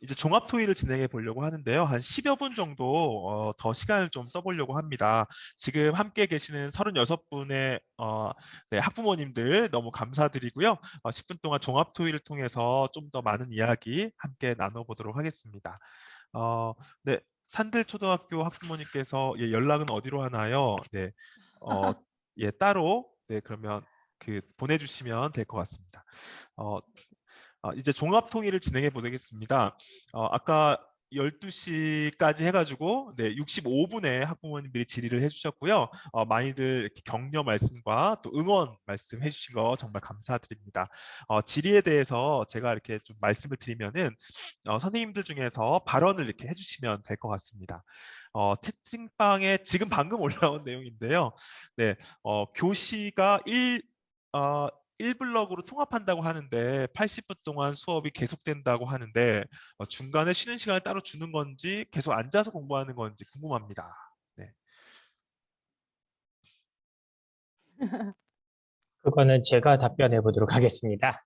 이제 종합 토의를 진행해 보려고 하는데요. 한 10여 분 정도 더 시간을 좀 써보려고 합니다. 지금 함께 계시는 36분의 네, 학부모님들 너무 감사드리고요. 10분 동안 종합 토의를 통해서 좀 더 많은 이야기 함께 나눠보도록 하겠습니다. 네, 산들초등학교 학부모님께서 예, 연락은 어디로 하나요? 네, 어, 예, 따로 네, 그러면 그 보내주시면 될 것 같습니다. 어, 이제 종합 통일을 진행해 보겠습니다. 아까 12시까지 해가지고 네, 65분에 학부모님들이 질의를 해주셨고요. 많이들 이렇게 격려 말씀과 또 응원 말씀 해주신 거 정말 감사드립니다. 질의에 대해서 제가 이렇게 좀 말씀을 드리면은 선생님들 중에서 발언을 이렇게 해주시면 될 것 같습니다. 채팅방에 지금 방금 올라온 내용인데요. 네, 교시가 1블럭으로 통합한다고 하는데 80분 동안 수업이 계속된다고 하는데 중간에 쉬는 시간을 따로 주는 건지 계속 앉아서 공부하는 건지 궁금합니다. 네. 그거는 제가 답변해 보도록 하겠습니다.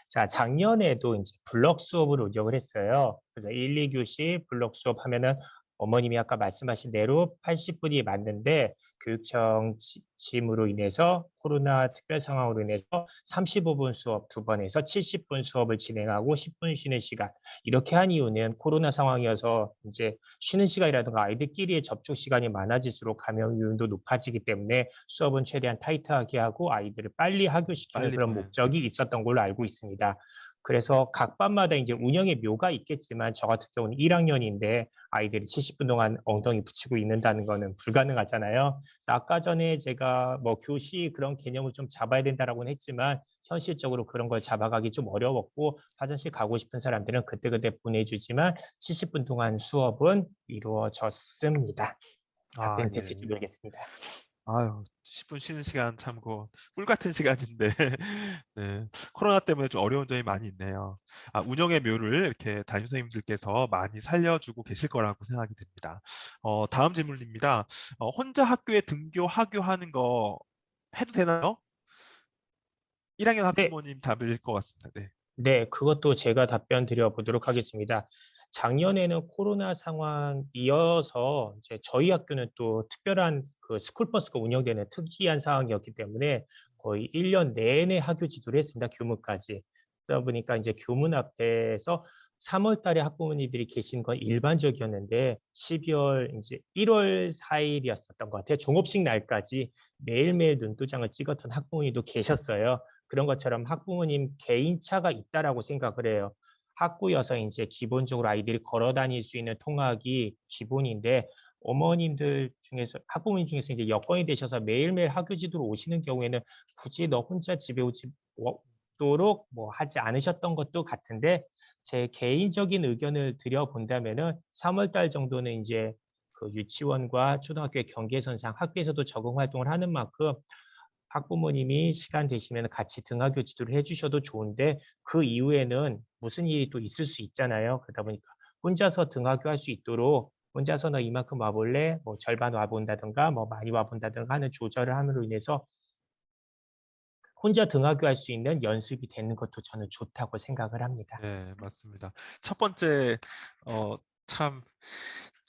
자, 작년에도 이제 블록 수업을 운영을 했어요. 그래서 1, 2교시 블록 수업 하면은 어머님이 아까 말씀하신 대로 80분이 맞는데 교육청 지침으로 인해서 코로나 특별 상황으로 인해서 35분 수업 두 번 해서 70분 수업을 진행하고 10분 쉬는 시간. 이렇게 한 이유는 코로나 상황이어서 이제 쉬는 시간이라든가 아이들끼리의 접촉 시간이 많아질수록 감염 위험도 높아지기 때문에 수업은 최대한 타이트하게 하고 아이들을 빨리 하교시키는 빨리 그런 보낸. 목적이 있었던 걸로 알고 있습니다. 그래서 각 반마다 이제 운영의 묘가 있겠지만 저 같은 경우는 1학년인데 아이들이 70분 동안 엉덩이 붙이고 있는다는 거는 불가능하잖아요. 그래서 아까 전에 제가 뭐 교시 그런 개념을 좀 잡아야 된다라고는 했지만 현실적으로 그런 걸 잡아가기 좀 어려웠고 화장실 가고 싶은 사람들은 그때그때 보내주지만 70분 동안 수업은 이루어졌습니다. 아, 답변 예. 됐을지 모르겠습니다. 아유, 10분 쉬는 시간 참고 꿀 같은 시간인데 네, 코로나 때문에 좀 어려운 점이 많이 있네요. 운영의 묘를 이렇게 담임 선생님들께서 많이 살려주고 계실 거라고 생각이 듭니다. 다음 질문입니다. 혼자 학교에 등교, 하교하는 거 해도 되나요? 1학년 네, 학부모님 답일 것 같습니다. 네. 네, 그것도 제가 답변 드려보도록 하겠습니다. 작년에는 코로나 상황이어서 이제 저희 학교는 또 특별한 그 스쿨버스가 운영되는 특이한 상황이었기 때문에 거의 1년 내내 학교 지도를 했습니다. 교문까지. 그러다 보니까 이제 교문 앞에서 3월 달에 학부모님들이 계신 건 일반적이었는데 12월 이제 1월 4일이었었던 것 같아요. 종업식 날까지 매일매일 눈도장을 찍었던 학부모님도 계셨어요. 그런 것처럼 학부모님 개인차가 있다라고 생각을 해요. 학구여서 이제 기본적으로 아이들이 걸어 다닐 수 있는 통학이 기본인데 어머님들 중에서 학부모님 중에서 이제 여건이 되셔서 매일매일 학교 지도로 오시는 경우에는 굳이 너 혼자 집에 오도록 뭐 하지 않으셨던 것도 같은데 제 개인적인 의견을 드려본다면은 3월 달 정도는 이제 그 유치원과 초등학교의 경계선상 학교에서도 적응 활동을 하는 만큼 학부모님이 시간 되시면 같이 등하교 지도를 해주셔도 좋은데 그 이후에는 무슨 일이 또 있을 수 있잖아요. 그러다 보니까 혼자서 등하교 할 수 있도록 혼자서 너 이만큼 와볼래? 뭐 절반 와본다든가 뭐 많이 와본다든가 하는 조절을 함으로 인해서 혼자 등하교 할 수 있는 연습이 되는 것도 저는 좋다고 생각을 합니다. 네, 맞습니다. 첫 번째, 참,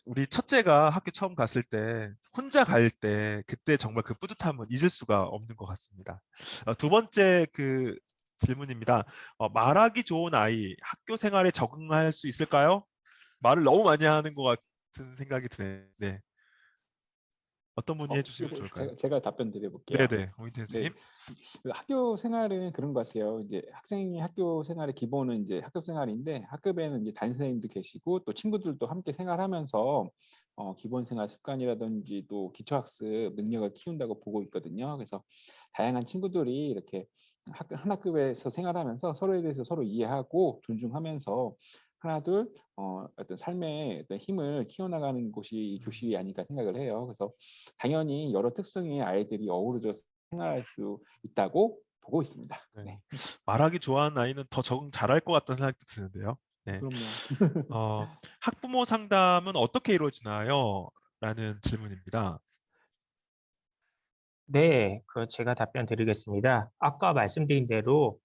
우리 첫째가 학교 처음 갔을 때, 혼자 갈 때, 그때 정말 그 뿌듯함은 잊을 수가 없는 것 같습니다. 두 번째 그 질문입니다. 말하기 좋은 아이, 학교 생활에 적응할 수 있을까요? 말을 너무 많이 하는 것 같은 생각이 드네요. 네. 어떤 분이 해주시면 이거 좋을까요? 제가 답변 드려볼게요. 네네, 오인태 네, 선생님. 그 학교 생활은 그런 것 같아요. 이제 학생이 학교 생활의 기본은 이제 학교 생활인데 학급에는 이제 담임 선생님도 계시고 또 친구들도 함께 생활하면서 기본 생활 습관이라든지 또 기초학습 능력을 키운다고 보고 있거든요. 그래서 다양한 친구들이 이렇게 한 학급에서 생활하면서 서로에 대해서 서로 이해하고 존중하면서 하나 둘 어떤 삶의 어떤 힘을 키워나가는 곳이 이 교실이 아닐까 생각을 해요. 그래서 당연히 여러 특성의 아이들이 어우러져 생활할 수 있다고 보고 있습니다. 네. 네, 말하기 좋아하는 아이는 더 적응 잘할 것 같다는 생각도 드는데요. 네. 그럼요. 학부모 상담은 어떻게 이루어지나요? 라는 질문입니다. 네, 그 제가 답변 드리겠습니다. 아까 말씀드린 대로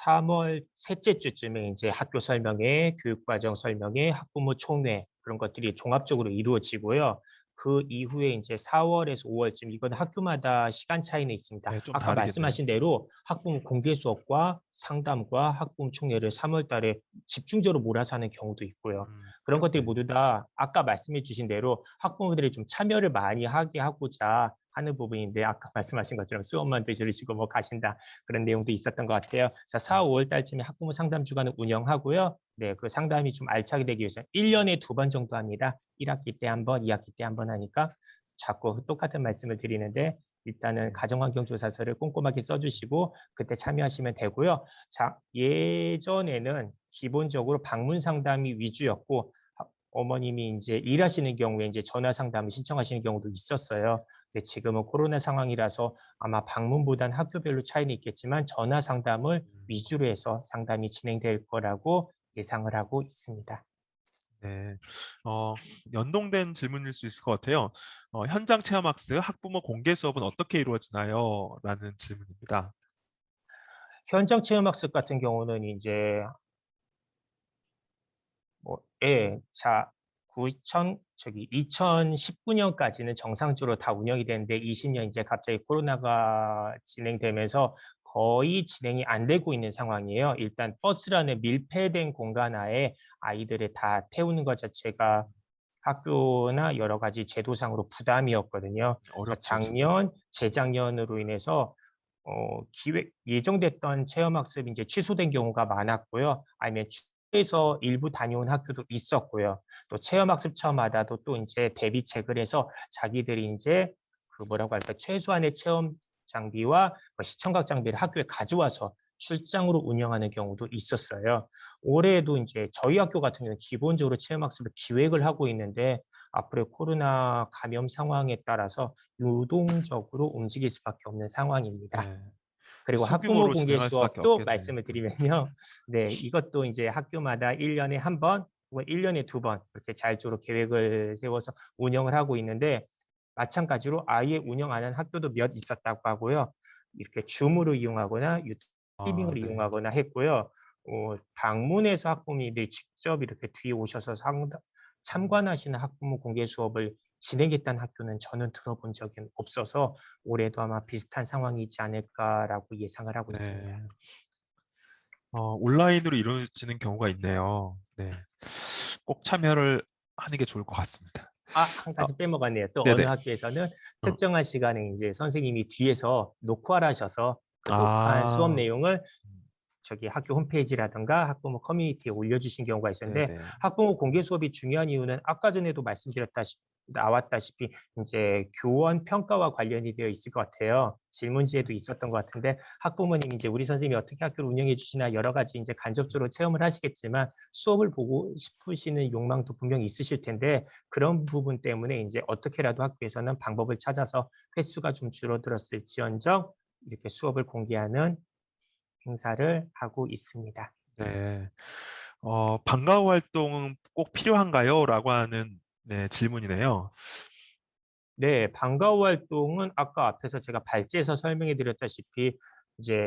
3월 셋째 주쯤에 이제 학교 설명회, 교육과정 설명회, 학부모 총회 그런 것들이 종합적으로 이루어지고요. 그 이후에 이제 4월에서 5월쯤 이건 학교마다 시간 차이는 있습니다. 네, 좀 아까 다르겠네요. 말씀하신 대로 학부모 공개 수업과 상담과 학부모 총회를 3월 달에 집중적으로 몰아서 하는 경우도 있고요. 그런 것들이 네. 모두 다 아까 말씀해 주신 대로 학부모들이 좀 참여를 많이 하게 하고자 하는 부분인데 아까 말씀하신 것처럼 수업만 들으시고 뭐 가신다 그런 내용도 있었던 것 같아요. 그래서 4, 5월 달쯤에 학부모 상담 주간을 운영하고요. 네, 그 상담이 좀 알차게 되기 위해서 1년에 2번 정도 합니다. 1학기 때 한 번, 2학기 때 한 번 하니까 자꾸 똑같은 말씀을 드리는데 일단은 가정환경조사서를 꼼꼼하게 써주시고 그때 참여하시면 되고요. 자, 예전에는 기본적으로 방문 상담이 위주였고 어머님이 이제 일하시는 경우에 이제 전화 상담을 신청하시는 경우도 있었어요. 근데 지금은 코로나 상황이라서 아마 방문보단 학교별로 차이는 있겠지만 전화 상담을 위주로 해서 상담이 진행될 거라고 예상을 하고 있습니다. 네. 연동된 질문일 수 있을 것 같아요. 현장 체험학습 학부모 공개 수업은 어떻게 이루어지나요? 라는 질문입니다. 현장 체험학습 같은 경우는 이제 예, 자, 2019년까지는 정상적으로 다 운영이 되는데 20년 이제 갑자기 코로나가 진행되면서 거의 진행이 안 되고 있는 상황이에요. 일단 버스라는 밀폐된 공간 하에 아이들을 다 태우는 것 자체가 학교나 여러 가지 제도상으로 부담이었거든요. 그래서 어렵죠, 지금. 작년, 재작년으로 인해서 기획 예정됐던 체험학습이 이제 취소된 경우가 많았고요. 아니면 에서 일부 다녀온 학교도 있었고요. 또 체험학습처마다도 또 이제 대비책을 해서 자기들이 이제 그 뭐라고 할까 최소한의 체험 장비와 시청각 장비를 학교에 가져와서 출장으로 운영하는 경우도 있었어요. 올해도 이제 저희 학교 같은 경우는 기본적으로 체험학습을 기획을 하고 있는데 앞으로 코로나 감염 상황에 따라서 유동적으로 움직일 수밖에 없는 상황입니다. 네. 그리고 학부모 소규모로 공개 진행할 수밖에 수업도 없겠네요. 말씀을 드리면요. 네, 이것도 이제 학교마다 1년에 한 번, 혹은 1년에 두 번 이렇게 자율적으로 계획을 세워서 운영을 하고 있는데 마찬가지로 아예 운영 안 한 학교도 몇 있었다고 하고요. 이렇게 줌으로 이용하거나 아, 유튜브를 네. 이용하거나 했고요. 방문해서 학부모님들이 직접 이렇게 뒤에 오셔서 참관하시는 학부모 공개 수업을 진행했다는 학교는 저는 들어본 적이 없어서 올해도 아마 비슷한 상황이지 않을까라고 예상을 하고 있습니다. 네. 온라인으로 이루어지는 경우가 있네요. 네. 꼭 참여를 하는 게 좋을 것 같습니다. 한 아, 가지 빼먹었네요. 또 어느 네네. 학교에서는 어, 특정한 시간에 이제 선생님이 뒤에서 녹화를 하셔서 그 녹화한 수업 아, 내용을 저기 학교 홈페이지라든가 학부모 커뮤니티에 올려주신 경우가 있었는데 네네. 학부모 공개 수업이 중요한 이유는 아까 전에도 나왔다시피 이제 교원 평가와 관련이 되어 있을 것 같아요. 질문지에도 있었던 것 같은데 학부모님 이제 우리 선생님이 어떻게 학교를 운영해 주시나 여러 가지 이제 간접적으로 체험을 하시겠지만 수업을 보고 싶으시는 욕망도 분명히 있으실 텐데 그런 부분 때문에 이제 어떻게라도 학교에서는 방법을 찾아서 횟수가 좀 줄어들었을지언정 이렇게 수업을 공개하는 행사를 하고 있습니다. 네. 방과후 활동은 꼭 필요한가요? 라고 하는 네, 질문이네요. 네, 방과후 활동은 아까 앞에서 제가 발제해서 설명해 드렸다시피 이제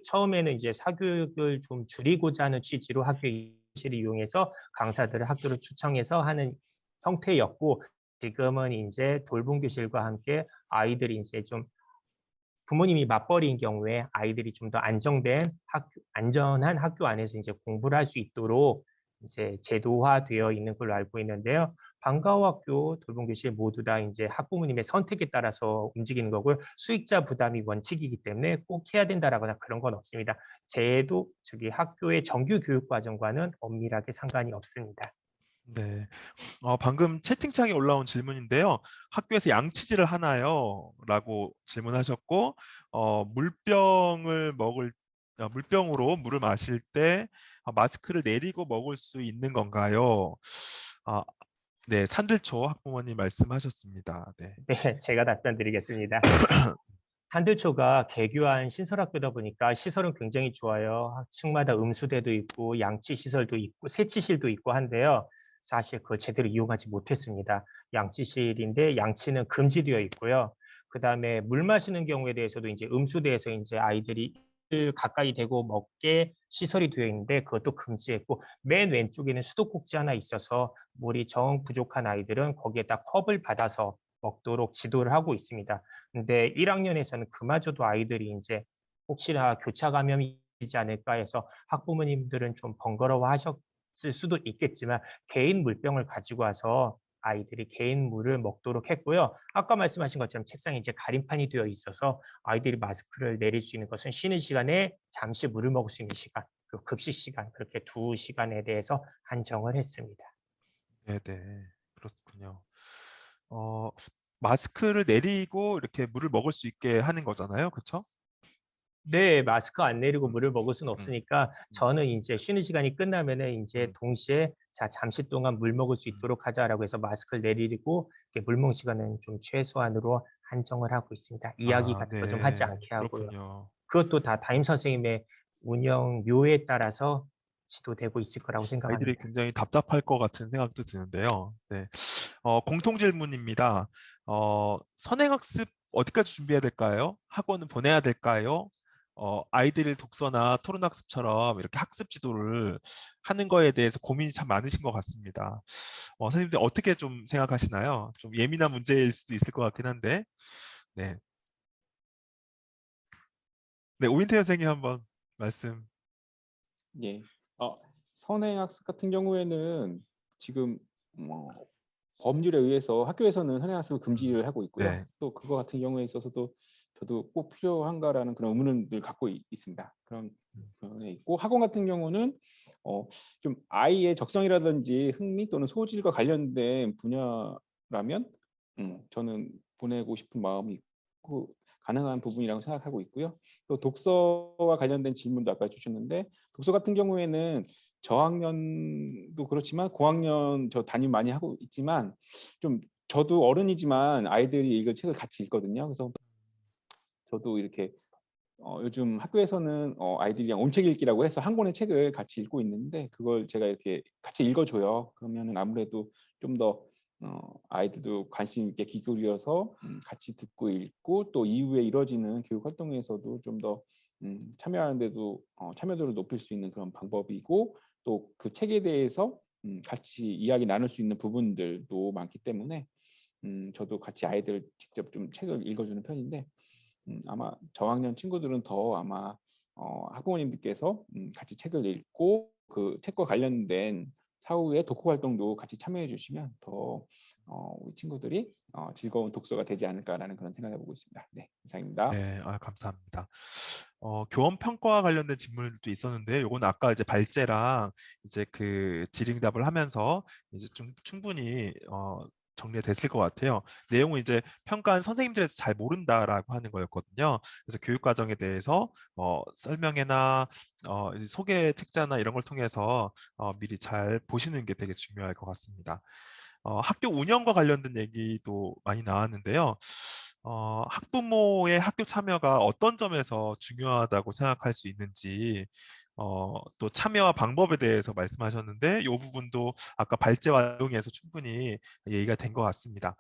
처음에는 이제 사교육을 좀 줄이고자 하는 취지로 학교 이실을 이용해서 강사들을 학교로 초청해서 하는 형태였고 지금은 이제 돌봄 교실과 함께 아이들이 이제 좀 부모님이 맞벌이인 경우에 아이들이 좀 더 안전한 학교 안에서 이제 공부를 할 수 있도록 이제 제도화되어 있는 걸로 알고 있는데요. 방과후 학교, 돌봄교실 모두 다 이제 학부모님의 선택에 따라서 움직이는 거고요. 수익자 부담이 원칙이기 때문에 꼭 해야 된다라거나 그런 건 없습니다. 학교의 정규 교육 과정과는 엄밀하게 상관이 없습니다. 네. 방금 채팅창에 올라온 질문인데요. 학교에서 양치질을 하나요? 라고 질문하셨고, 물병으로 물을 마실 때 마스크를 내리고 먹을 수 있는 건가요? 아, 네, 산들초 학부모님 말씀하셨습니다. 네. 네, 제가 답변 드리겠습니다. 산들초가 개교한 신설학교다 보니까 시설은 굉장히 좋아요. 층마다 음수대도 있고 양치 시설도 있고 세치실도 있고 한데요. 사실 그걸 제대로 이용하지 못했습니다. 양치실인데 양치는 금지되어 있고요. 그다음에 물 마시는 경우에 대해서도 이제 음수대에서 이제 아이들이 가까이 대고 먹게 시설이 되어 있는데 그것도 금지했고 맨 왼쪽에는 수도꼭지 하나 있어서 물이 정 부족한 아이들은 거기에다 컵을 받아서 먹도록 지도를 하고 있습니다. 근데 1학년에서는 그마저도 아이들이 인제 혹시나 교차 감염이지 않을까 해서 학부모님들은 좀 번거로워하셨을 수도 있겠지만 개인 물병을 가지고 와서 아이들이 개인 물을 먹도록 했고요. 아까 말씀하신 것처럼 책상에 이제 가림판이 되어 있어서 아이들이 마스크를 내릴 수 있는 것은 쉬는 시간에 잠시 물을 먹을 수 있는 시간, 그리고 급식 시간 그렇게 2시간에 대해서 한정을 했습니다. 네네. 그렇군요. 어, 마스크를 내리고 이렇게 물을 먹을 수 있게 하는 거잖아요. 그쵸? 네. 마스크 안 내리고 음, 물을 먹을 수는 음, 없으니까 음, 저는 인제 쉬는 시간이 끝나면은 인제 음, 동시에 "자 잠시 동안 물 먹을 수 음. 있도록 하자."라고 해서 마스크를 내리고 이렇게 물 먹는 시간은 좀 최소한으로 한정을 하고 있습니다. 이야기 아, 같은 거 좀 하지 네. 않게 하고요. 그렇군요. 그것도 다 담임 선생님의 운영 묘에 따라서 지도되고 있을 거라고 아이들이 생각합니다. 굉장히 답답할 것 같은 생각도 드는데요. 네. 공통 질문입니다. 선행학습 어디까지 준비해야 될까요? 학원은 보내야 될까요? 아이들 독서나 토론학습처럼 이렇게 학습 지도를 하는 거에 대해서 고민이 참 많으신 것 같습니다. 선생님들 어떻게 좀 생각하시나요? 좀 예민한 문제일 수도 있을 것 같긴 한데. 네. 네, 오인태 선생님 한번 말씀. 예. 선행학습 같은 경우에는 지금 뭐 법률에 의해서 학교에서는 선행학습을 금지를 하고 있고요. 네. 또 그거 같은 경우에 있어서도 저도 꼭 필요한가라는 그런 의문을 갖고 있습니다. 그런 부분에 있고 학원 같은 경우는 어, 좀 아이의 적성이라든지 흥미 또는 소질과 관련된 분야라면 저는 보내고 싶은 마음이 있고 가능한 부분이라고 생각하고 있고요. 또 독서와 관련된 질문도 아까 주셨는데 독서 같은 경우에는 저학년도 그렇지만 고학년 저 담임 많이 하고 있지만 좀 저도 어른이지만 아이들이 이걸 책을 같이 읽거든요. 그래서 저도 이렇게 요즘 학교에서는 아이들이랑 온책 읽기라고 해서 한 권의 책을 같이 읽고 있는데 그걸 제가 이렇게 같이 읽어줘요. 그러면은 아무래도 좀 더 아이들도 관심 있게 귀 기울여서 같이 듣고 읽고 또 이후에 이루어지는 교육 활동에서도 좀 더 참여하는데도 참여도를 높일 수 있는 그런 방법이고 또 그 책에 대해서 같이 이야기 나눌 수 있는 부분들도 많기 때문에 저도 같이 아이들 직접 좀 책을 읽어주는 편인데 아마 저학년 친구들은 더 아마 학부모님들께서 같이 책을 읽고 그 책과 관련된 사후에 독후 활동도 같이 참여해 주시면 더 우리 친구들이 즐거운 독서가 되지 않을까라는 그런 생각을 해보고 있습니다. 네, 이상입니다. 네, 감사합니다. 교원 평가와 관련된 질문도 있었는데, 요건 아까 이제 발제랑 이제 그 질의응답을 하면서 이제 좀 충분히 정리가 됐을 것 같아요. 내용은 이제 평가한 선생님들에서 잘 모른다라고 하는 거였거든요. 그래서 교육 과정에 대해서 설명회나 이제 소개 책자나 이런 걸 통해서 미리 잘 보시는 게 되게 중요할 것 같습니다. 학교 운영과 관련된 얘기도 많이 나왔는데요. 학부모의 학교 참여가 어떤 점에서 중요하다고 생각할 수 있는지, 또 참여와 방법에 대해서 말씀하셨는데, 이 부분도 아까 발제와 내용에서 충분히 얘기가 된 것 같습니다.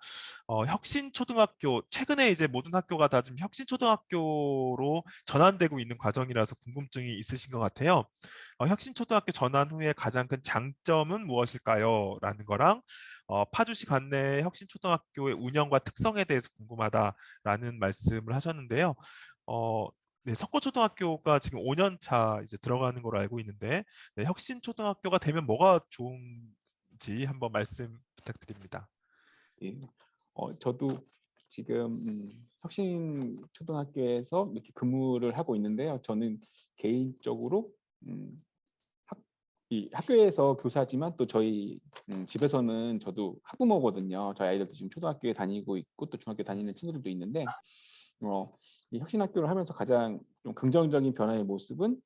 혁신초등학교, 최근에 이제 모든 학교가 다 지금 혁신초등학교로 전환되고 있는 과정이라서 궁금증이 있으신 것 같아요. 혁신초등학교 전환 후에 가장 큰 장점은 무엇일까요? 라는 거랑 파주시 관내 혁신초등학교의 운영과 특성에 대해서 궁금하다라는 말씀을 하셨는데요. 어, 네, 석고초등학교가 지금 5년 차 이제 들어가는 걸로 알고 있는데, 네, 혁신초등학교가 되면 뭐가 좋은지 한번 말씀 부탁드립니다. 예. 저도 지금 혁신초등학교에서 이렇게 근무를 하고 있는데요. 저는 개인적으로 음, 이 학교에서 교사지만 또 저희 집에서는 저도 학부모거든요. 저희 아이들도 지금 초등학교에 다니고 있고 또 중학교 다니는 친구들도 있는데 이 혁신학교를 하면서 가장 좀 긍정적인 변화의 모습은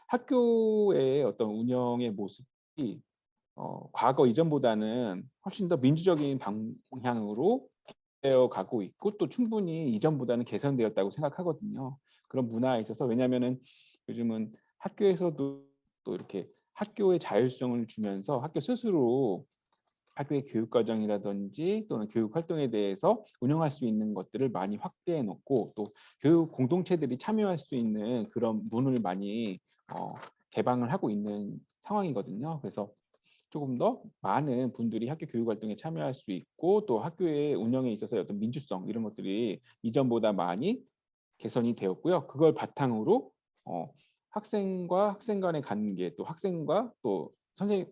학교의 어떤 운영의 모습이 과거 이전보다는 훨씬 더 민주적인 방향으로 되어 가고 있고 또 충분히 이전보다는 개선되었다고 생각하거든요. 그런 문화에 있어서 왜냐하면은 요즘은 학교에서도 또 이렇게 학교의 자율성을 주면서 학교 스스로 학교의 교육 과정이라든지 또는 교육 활동에 대해서 운영할 수 있는 것들을 많이 확대해 놓고 또 교육 공동체들이 참여할 수 있는 그런 문을 많이 개방을 하고 있는 상황이거든요. 그래서 조금 더 많은 분들이 학교 교육 활동에 참여할 수 있고 또 학교의 운영에 있어서 어떤 민주성 이런 것들이 이전보다 많이 개선이 되었고요. 그걸 바탕으로 학생과 학생 간의 관계, 또 학생과 또 선생님,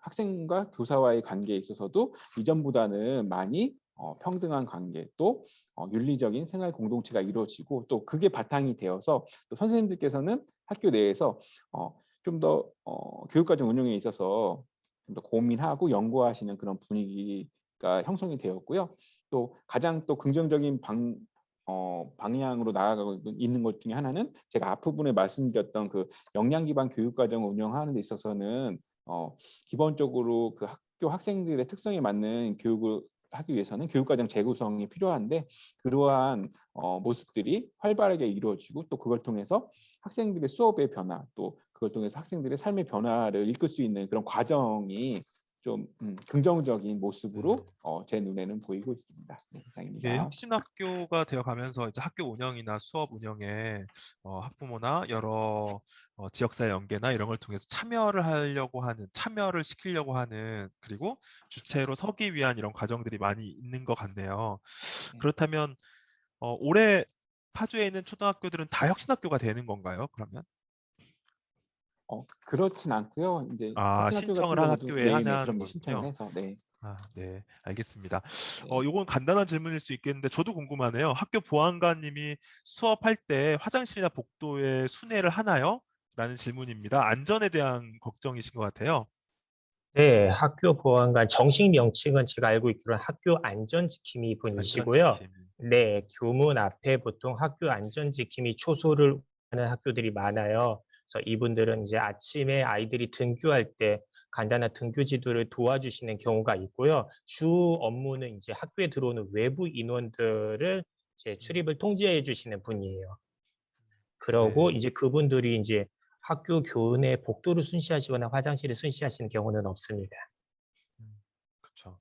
학생과 교사와의 관계에 있어서도 이전보다는 많이 평등한 관계, 또 윤리적인 생활 공동체가 이루어지고 또 그게 바탕이 되어서 또 선생님들께서는 학교 내에서 좀 더 교육과정 운영에 있어서 좀 더 고민하고 연구하시는 그런 분위기가 형성이 되었고요. 또 가장 또 긍정적인 방향으로 나아가고 있는 것 중에 하나는 제가 앞부분에 말씀드렸던 그 역량 기반 교육 과정을 운영하는 데 있어서는 기본적으로 그 학교 학생들의 특성에 맞는 교육을 하기 위해서는 교육과정 재구성이 필요한데 그러한 모습들이 활발하게 이루어지고 또 그걸 통해서 학생들의 수업의 변화 또 그걸 통해서 학생들의 삶의 변화를 이끌 수 있는 그런 과정이 좀 긍정적인 모습으로 제 눈에는 보이고 있습니다. 네, 이게 이상입니다. 혁신학교가 되어 가면서 이제 학교 운영이나 수업 운영에 학부모나 여러 지역사회 연계나 이런 걸 통해서 참여를 시키려고 하는 그리고 주체로 서기 위한 이런 과정들이 많이 있는 것 같네요. 네. 그렇다면 올해 파주에 있는 초등학교들은 다 혁신학교가 되는 건가요? 그러면? 그렇진 않고요. 이제 아, 혁신학교 같은 신청을 한 경우도 학교에 네네 하나는 그럼요. 신청을 거군요. 해서 네. 아, 네, 알겠습니다. 네. 요건 간단한 질문일 수 있겠는데 저도 궁금하네요. 학교 보안관님이 수업할 때 화장실이나 복도에 순회를 하나요? 라는 질문입니다. 안전에 대한 걱정이신 것 같아요. 네, 학교 보안관 정식 명칭은 제가 알고 있기로는 학교 안전지킴이 분이시고요. 안전지킴. 네, 교문 앞에 보통 학교 안전지킴이 초소를 하는 학교들이 많아요. 그래서 이분들은 이제 아침에 아이들이 등교할 때 간단한 등교 지도를 도와주시는 경우가 있고요. 주 업무는 이제 학교에 들어오는 외부 인원들을 이제 출입을 통제해 주시는 분이에요. 그러고 네. 이제 그분들이 이제 학교 교내 복도를 순시하시거나 화장실을 순시하시는 경우는 없습니다. 그렇죠.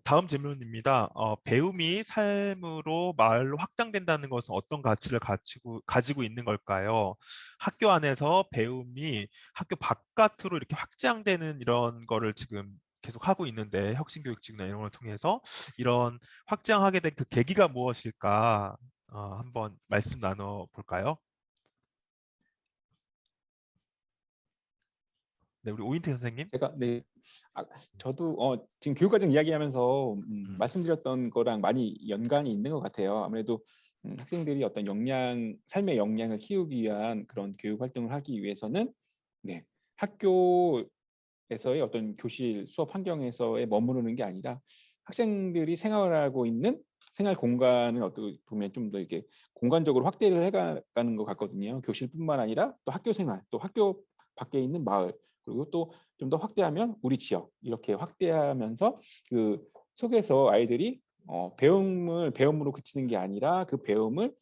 다음 질문입니다. 배움이 삶으로 마을로 확장된다는 것은 어떤 가치를 가지고 있는 걸까요? 학교 안에서 배움이 학교 바깥으로 이렇게 확장되는 이런 거를 지금 계속 하고 있는데 혁신교육직이나 이런 걸 통해서 이런 확장하게 된 그 계기가 무엇일까? 한번 말씀 나눠 볼까요? 네, 우리 오인태 선생님. 제가 네. 아, 저도 지금 교육과정 이야기하면서 음, 말씀드렸던 거랑 많이 연관이 있는 것 같아요. 아무래도 학생들이 어떤 삶의 역량을 키우기 위한 그런 교육 활동을 하기 위해서는 네, 학교에서의 어떤 교실 수업 환경에서의 머무르는 게 아니라 학생들이 생활하고 있는 생활 공간을 어떻게 보면 좀 더 이렇게 공간적으로 확대를 해가는 것 같거든요. 교실뿐만 아니라 또 학교 생활, 또 학교 밖에 있는 마을, 그리고 또 좀 더 확대하면 우리 지역 이렇게 확대하면서 그 속에서 아이들이 배움으로 그치는 게 아니라 그 배움을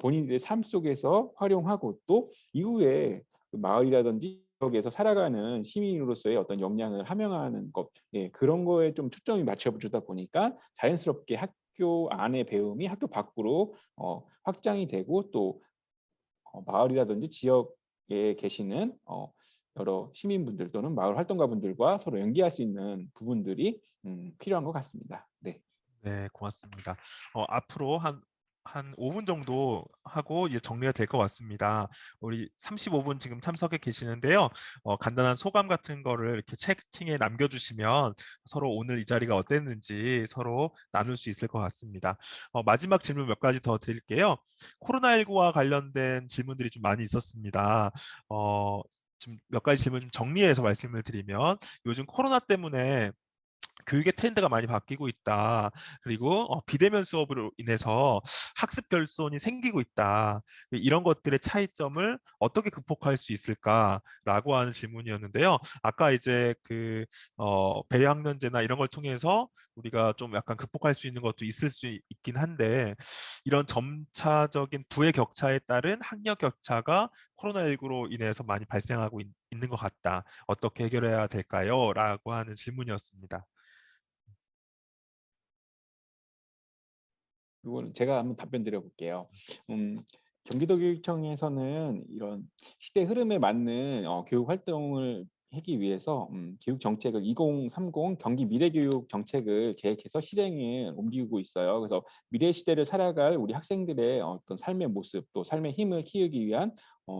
본인들의 삶 속에서 활용하고 또 이후에 그 마을이라든지 지역에서 살아가는 시민으로서의 어떤 역량을 함양하는 것, 예, 그런 거에 좀 초점이 맞춰주다 보니까 자연스럽게 학교 안의 배움이 학교 밖으로 확장이 되고 또 마을이라든지 지역에 계시는 여러 시민분들 또는 마을 활동가분들과 서로 연계할 수 있는 부분들이 필요한 것 같습니다. 네. 네, 고맙습니다. 앞으로 한 5분 정도 하고 이제 정리가 될 것 같습니다. 우리 35분 지금 참석해 계시는데요. 간단한 소감 같은 거를 이렇게 채팅에 남겨주시면 서로 오늘 이 자리가 어땠는지 서로 나눌 수 있을 것 같습니다. 마지막 질문 몇 가지 더 드릴게요. 코로나19와 관련된 질문들이 좀 많이 있었습니다. 좀 몇 가지 질문 좀 정리해서 말씀을 드리면 요즘 코로나 때문에 교육의 트렌드가 많이 바뀌고 있다. 그리고 비대면 수업으로 인해서 학습 결손이 생기고 있다. 이런 것들의 차이점을 어떻게 극복할 수 있을까라고 하는 질문이었는데요. 아까 이제 그 배려학년제나 이런 걸 통해서 우리가 좀 약간 극복할 수 있는 것도 있을 수 있긴 한데 이런 점차적인 부의 격차에 따른 학력 격차가 코로나19로 인해서 많이 발생하고 있는 것 같다. 어떻게 해결해야 될까요? 라고 하는 질문이었습니다. 이거는 제가 한번 답변 드려볼게요. 경기도교육청에서는 이런 시대 흐름에 맞는 교육 활동을 하기 위해서 교육 정책을 2030 경기 미래교육 정책을 계획해서 실행에 옮기고 있어요. 그래서 미래 시대를 살아갈 우리 학생들의 어떤 삶의 모습, 또 삶의 힘을 키우기 위한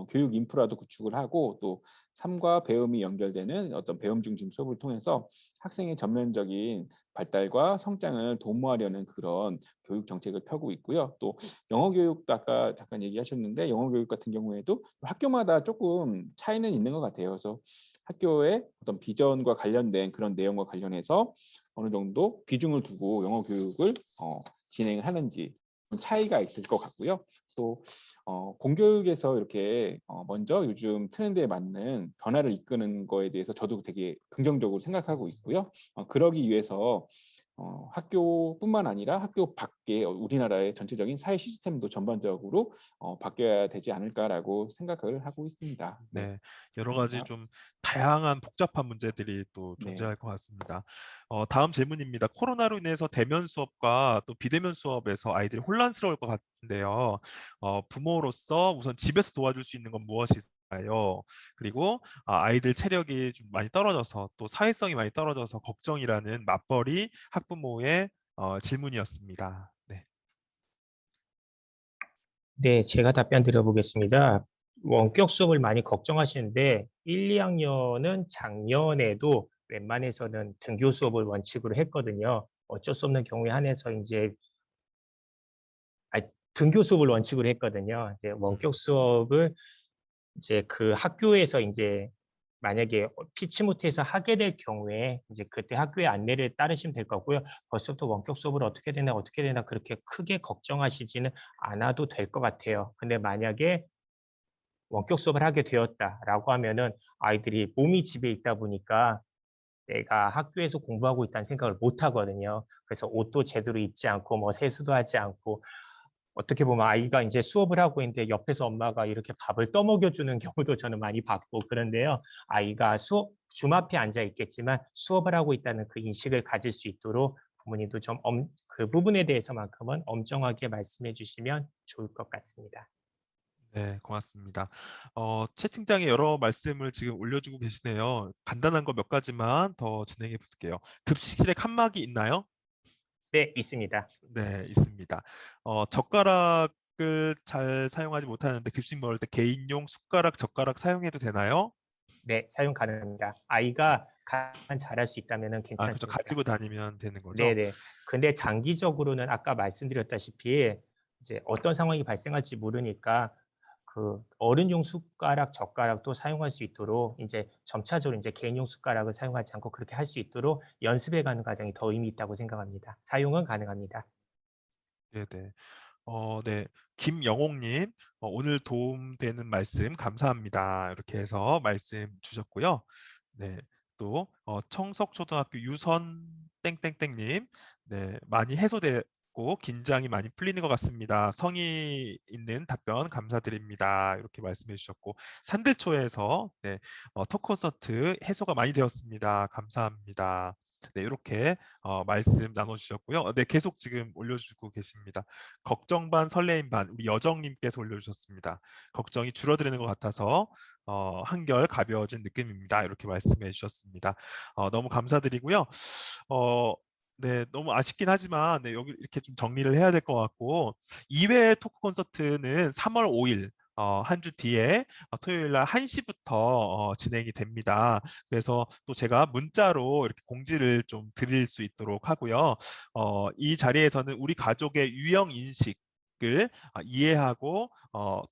교육 인프라도 구축을 하고, 또 삶과 배움이 연결되는 어떤 배움 중심 수업을 통해서 학생의 전면적인 발달과 성장을 도모하려는 그런 교육 정책을 펴고 있고요. 또 영어 교육도 아까 잠깐 얘기하셨는데, 영어 교육 같은 경우에도 학교마다 조금 차이는 있는 것 같아요. 그래서 학교의 어떤 비전과 관련된 그런 내용과 관련해서 어느 정도 비중을 두고 영어 교육을 진행을 하는지 차이가 있을 것 같고요. 또 공교육에서 이렇게 먼저 요즘 트렌드에 맞는 변화를 이끄는 거에 대해서 저도 되게 긍정적으로 생각하고 있고요. 그러기 위해서 학교뿐만 아니라 학교 밖에 우리나라의 전체적인 사회 시스템도 전반적으로 바뀌어야 되지 않을까라고 생각을 하고 있습니다. 네, 네, 여러 가지 감사합니다. 좀 다양한 복잡한 문제들이 또 네. 존재할 것 같습니다. 다음 질문입니다. 코로나로 인해서 대면 수업과 또 비대면 수업에서 아이들이 혼란스러울 것 같은데요. 부모로서 우선 집에서 도와줄 수 있는 건 무엇일까요? 그리고 아이들 체력이 좀 많이 떨어져서 또 사회성이 많이 떨어져서 걱정이라는 맞벌이 학부모의 질문이었습니다. 네. 네, 제가 답변 드려보겠습니다. 원격 수업을 많이 걱정하시는데 1, 2학년은 작년에도 웬만해서는 등교 수업을 원칙으로 했거든요. 어쩔 수 없는 경우에 한해서 이제 등교 수업을 원칙으로 했거든요. 이제 원격 수업을 이제 그 학교에서 이제 만약에 피치 못해서 하게 될 경우에 이제 그때 학교의 안내를 따르시면 될 거고요. 벌써부터 원격 수업을 어떻게 되나 그렇게 크게 걱정하시지는 않아도 될 것 같아요. 근데 만약에 원격 수업을 하게 되었다라고 하면은 아이들이 몸이 집에 있다 보니까 내가 학교에서 공부하고 있다는 생각을 못 하거든요. 그래서 옷도 제대로 입지 않고 뭐 세수도 하지 않고 어떻게 보면 아이가 이제 수업을 하고 있는데 옆에서 엄마가 이렇게 밥을 떠먹여 주는 경우도 저는 많이 봤고 그런데요. 아이가 수업 줌 앞에 앉아 있겠지만 수업을 하고 있다는 그 인식을 가질 수 있도록 부모님도 좀 그 부분에 대해서만큼은 엄정하게 말씀해 주시면 좋을 것 같습니다. 네, 고맙습니다. 채팅창에 여러 말씀을 지금 올려주고 계시네요. 간단한 거 몇 가지만 더 진행해 볼게요. 급식실에 칸막이 있나요? 네, 있습니다. 네, 있습니다. 젓가락을 잘 사용하지 못하는데 급식 먹을 때 개인용 숟가락, 젓가락 사용해도 되나요? 네, 사용 가능합니다. 아이가 잘할 수 있다면 아, 그죠. 괜찮습니다. 가지고 다니면 되는 거죠? 네네. 근데 장기적으로는 아까 말씀드렸다시피 이제 어떤 상황이 발생할지 모르니까 그 어른용 숟가락, 젓가락도 사용할 수 있도록 이제 점차적으로 이제 개인용 숟가락을 사용하지 않고 그렇게 할 수 있도록 연습해 가는 과정이 더 의미 있다고 생각합니다. 사용은 가능합니다. 네네. 네. 김영옥님, 오늘 도움되는 말씀 감사합니다. 이렇게 해서 말씀 주셨고요. 네. 또 청석초등학교 유선 땡땡땡님, 네, 많이 해소되고 긴장이 많이 풀리는 것 같습니다. 성의 있는 답변 감사드립니다. 이렇게 말씀해 주셨고 산들초에서 네, 토크 콘서트 해소가 많이 되었습니다. 감사합니다. 네, 이렇게 말씀 나눠주셨고요. 네, 계속 지금 올려주고 계십니다. 걱정 반 설레임 반 우리 여정님께서 올려주셨습니다. 걱정이 줄어드는 것 같아서 한결 가벼워진 느낌입니다. 이렇게 말씀해 주셨습니다. 너무 감사드리고요. 네, 너무 아쉽긴 하지만 네, 여기 이렇게 좀 정리를 해야 될 것 같고 2회 토크 콘서트는 3월 5일 한 주 뒤에 토요일 날 1시부터 진행이 됩니다. 그래서 또 제가 문자로 이렇게 공지를 좀 드릴 수 있도록 하고요. 이 자리에서는 우리 가족의 유형 인식 을 이해하고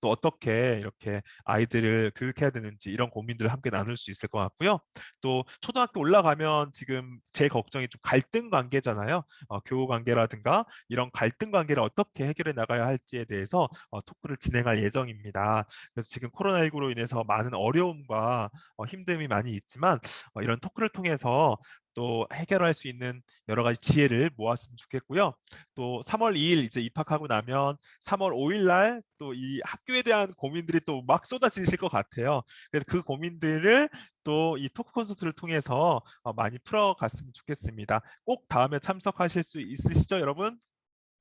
또 어떻게 이렇게 아이들을 교육해야 되는지 이런 고민들을 함께 나눌 수 있을 것 같고요. 또 초등학교 올라가면 지금 제 걱정이 좀 갈등 관계잖아요. 교우 관계라든가 이런 갈등 관계를 어떻게 해결해 나가야 할지에 대해서 토크를 진행할 예정입니다. 그래서 지금 코로나19로 인해서 많은 어려움과 힘듦이 많이 있지만 이런 토크를 통해서 또 해결할 수 있는 여러 가지 지혜를 모았으면 좋겠고요. 또 3월 2일 이제 입학하고 나면 3월 5일 날 또 이 학교에 대한 고민들이 또 막 쏟아지실 것 같아요. 그래서 그 고민들을 또 이 토크 콘서트를 통해서 많이 풀어갔으면 좋겠습니다. 꼭 다음에 참석하실 수 있으시죠, 여러분?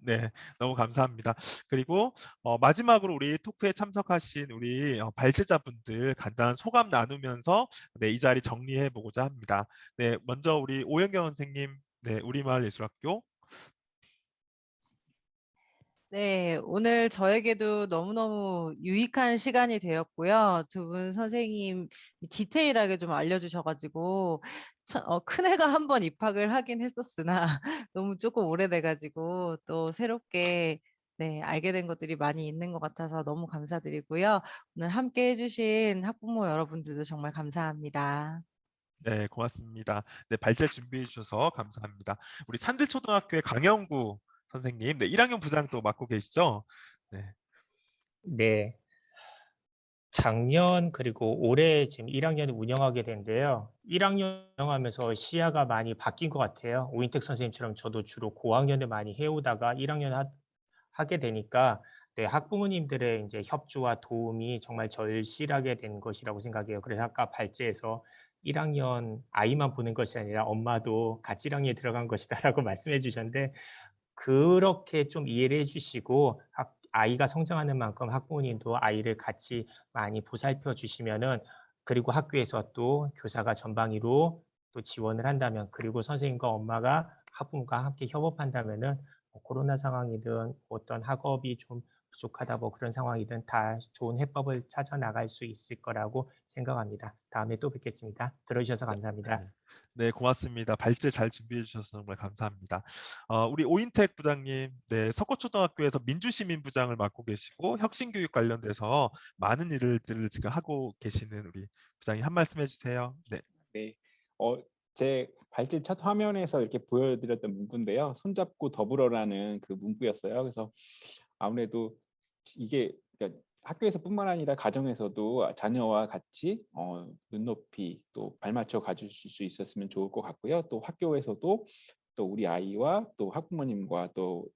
네, 너무 감사합니다. 그리고 마지막으로 우리 토크에 참석하신 우리 발제자분들 간단한 소감 나누면서 네, 이 자리 정리해 보고자 합니다. 네, 먼저 우리 오영경 선생님, 네, 우리마을 예술학교. 네, 오늘 저에게도 너무너무 유익한 시간이 되었고요. 두 분 선생님 디테일하게 좀 알려주셔가지고 큰애가 한 번 입학을 하긴 했었으나 너무 조금 오래돼가지고 또 새롭게 네, 알게 된 것들이 많이 있는 것 같아서 너무 감사드리고요. 오늘 함께 해주신 학부모 여러분들도 정말 감사합니다. 네, 고맙습니다. 네, 발제 준비해 주셔서 감사합니다. 우리 산들초등학교의 강영구 선생님, 네, 1학년 부장 또 맡고 계시죠? 네, 네. 작년 그리고 올해 지금 1학년을 운영하게 된데요. 1학년 운영하면서 시야가 많이 바뀐 것 같아요. 오인택 선생님처럼 저도 주로 고학년을 많이 해오다가 1학년 하게 되니까 네, 학부모님들의 이제 협조와 도움이 정말 절실하게 된 것이라고 생각해요. 그래서 아까 발제에서 1학년 아이만 보는 것이 아니라 엄마도 같이 1학년에 들어간 것이다라고 말씀해 주셨는데 그렇게 좀 이해를 해 주시고 아이가 성장하는 만큼 학부모님도 아이를 같이 많이 보살펴 주시면은 그리고 학교에서 또 교사가 전방위로 또 지원을 한다면 그리고 선생님과 엄마가 학부모가 함께 협업한다면은 코로나 상황이든 어떤 학업이 좀 부족하다 뭐 그런 상황이든 다 좋은 해법을 찾아 나갈 수 있을 거라고 생각합니다. 다음에 또 뵙겠습니다. 들어주셔서 감사합니다. 네, 네, 고맙습니다. 발제 잘 준비해 주셔서 정말 감사합니다. 우리 오인택 부장님, 네, 석고초등학교에서 민주시민부장을 맡고 계시고 혁신교육 관련돼서 많은 일들을 지금 하고 계시는 우리 부장님 한 말씀 해주세요. 네. 네. 제 발제 첫 화면에서 이렇게 보여드렸던 문구인데요. 손잡고 더불어라는 그 문구였어요. 그래서 아무래도 이게 그러니까 학교에서뿐만 아니라 가정에서도 자녀와 같이 눈높이 또 발맞춰 가주실 수 있었으면 좋을 것 같고요. 또 학교에서도 또 우리 아이와 또 학부모님과 또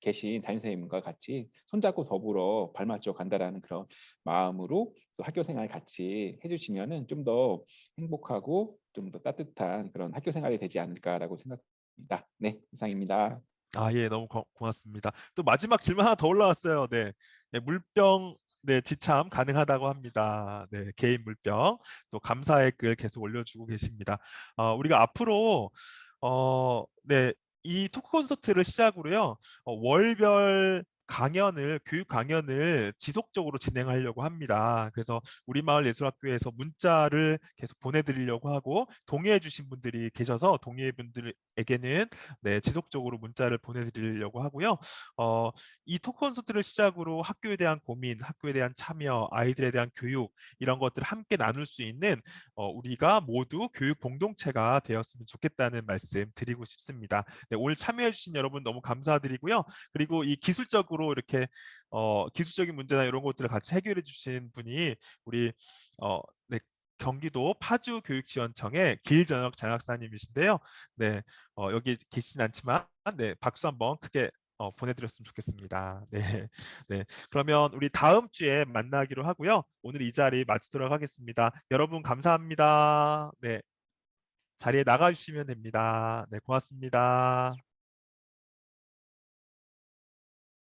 계신 담임선생님과 같이 손잡고 더불어 발맞춰 간다라는 그런 마음으로 또 학교 생활 같이 해주시면은 좀 더 행복하고 좀 더 따뜻한 그런 학교 생활이 되지 않을까라고 생각합니다. 네, 이상입니다. 예, 너무 고맙습니다. 또 마지막 질문 하나 더 올라왔어요. 네, 네, 물병 네, 지참 가능하다고 합니다. 네, 개인 물병 또 감사의 글 계속 올려주고 계십니다. 우리가 앞으로 네, 이 토크 콘서트를 시작으로요, 월별 강연을 교육 강연을 지속적으로 진행하려고 합니다. 그래서 우리 마을 예술학교에서 문자를 계속 보내드리려고 하고 동의해 주신 분들이 계셔서 동의해 분들에게는 네, 지속적으로 문자를 보내드리려고 하고요. 이 토크 콘서트를 시작으로 학교에 대한 고민, 학교에 대한 참여, 아이들에 대한 교육 이런 것들을 함께 나눌 수 있는 우리가 모두 교육 공동체가 되었으면 좋겠다는 말씀 드리고 싶습니다. 네, 오늘 참여해주신 여러분 너무 감사드리고요. 그리고 이 기술적으로 이렇게 기술적인 문제나 이런 것들을 같이 해결해 주신 분이 우리 네, 경기도 파주교육지원청의 길전혁 장학사님이신데요. 네, 여기 계시진 않지만 네, 박수 한번 크게 보내드렸으면 좋겠습니다. 네, 네. 그러면 우리 다음 주에 만나기로 하고요. 오늘 이 자리 마치도록 하겠습니다. 여러분 감사합니다. 네, 자리에 나가주시면 됩니다. 네, 고맙습니다.